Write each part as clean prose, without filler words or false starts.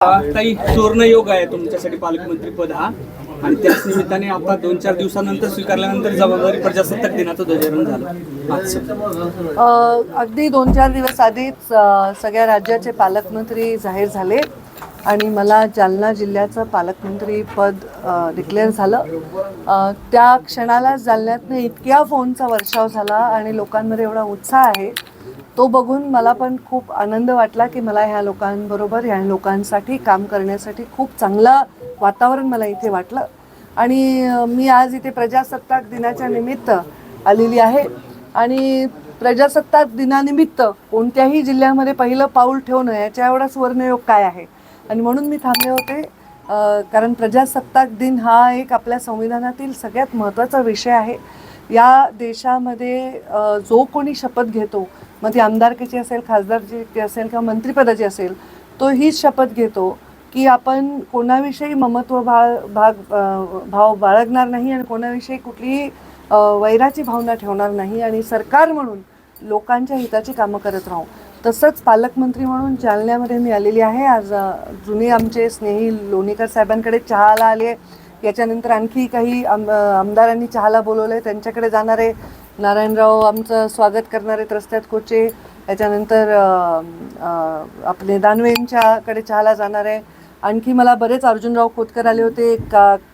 काही सुवर्णयोग आहे तुमच्यासाठी पालकमंत्री पद हा, आणि त्याच निमित्ताने आता 2-4 दिवसानंतर स्वीकारल्यानंतर जबाबदारी प्रजासत्ताक दिनाचं ध्वजारोहण झालं आजचं. अगदी 2-4 दिवस आधीच सगळ्या राज्याचे पालकमंत्री जाहीर झाले आणि मला जालना जिल्ह्याचं पालकमंत्री पद डिक्लेअर झालं. त्या क्षणालाच जालन्यातनं इतक्या फोनचा वर्षाव झाला आणि लोकांमध्ये एवढा उत्साह आहे तो बघून मला पण खूप आनंद वाटला की मला ह्या लोकांबरोबर ह्या लोकांसाठी काम करण्यासाठी खूप चांगलं वातावरण मला इथे वाटलं. आणि मी आज इथे प्रजासत्ताक दिनाच्या निमित्त आलेली आहे आणि प्रजासत्ताक दिनानिमित्त कोणत्याही जिल्ह्यामध्ये पहिलं पाऊल ठेवणं याच्या एवढा सुवर्णयोग काय आहे. आणि म्हणून मी थांबले होते कारण प्रजासत्ताक दिन हा एक आपल्या संविधानातील सगळ्यात महत्त्वाचा विषय आहे. या देशामध्ये जो कोणी शपथ घेतो, मग ती आमदारकीची असेल, खासदारची असेल किंवा मंत्रिपदाची असेल, तो हीच शपथ घेतो की आपण कोणाविषयी ममत्व भाव बाळगणार नाही आणि कोणाविषयी कुठलीही वैराची भावना ठेवणार नाही आणि सरकार म्हणून लोकांच्या हिताची कामं करत राहू. तसंच पालकमंत्री म्हणून जालन्यामध्ये मी आलेली आहे. आज जुने आमचे स्नेही लोणीकर साहेबांकडे चहाला आले. याच्यानंतर आणखी काही आमदारांनी चहाला बोलवलं आहे, त्यांच्याकडे जाणार आहे. नारायणराव आमचं स्वागत करणार आहेत रस्त्यात कोचे. याच्यानंतर आपले दानवेंच्याकडे चहाला जाणार आहे. आणखी मला बरेच अर्जुनराव खोतकर आले होते,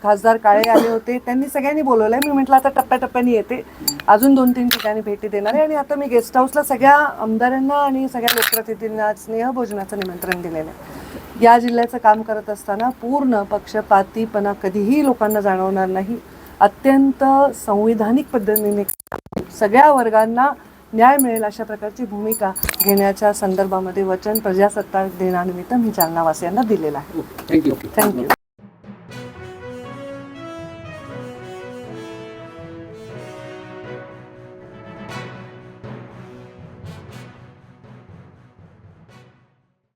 खासदार काळे आले होते. त्यांनी सगळ्यांनी बोलवलं आहे. मी म्हटलं आता टप्प्याटप्प्याने येते, अजून 2-3 ठिकाणी भेटी देणार आहे. आणि आता मी गेस्ट हाऊसला सगळ्या आमदारांना आणि सगळ्या लोकप्रतिनिधींना स्नेहभोजनाचं निमंत्रण दिलेलं आहे. या जिल्ह्याचं काम करत असताना पूर्ण पक्षपातीपणा कधीही लोकांना जाणवणार नाही. अत्यंत संविधानिक पद्धतीने सगळ्या वर्गांना न्याय मिळेल अशा प्रकारची भूमिका घेण्याच्या संदर्भामध्ये वचन प्रजासत्ताक दिनानिमित्त मी जालनावासियांना दिलेलं आहे. थँक्यू.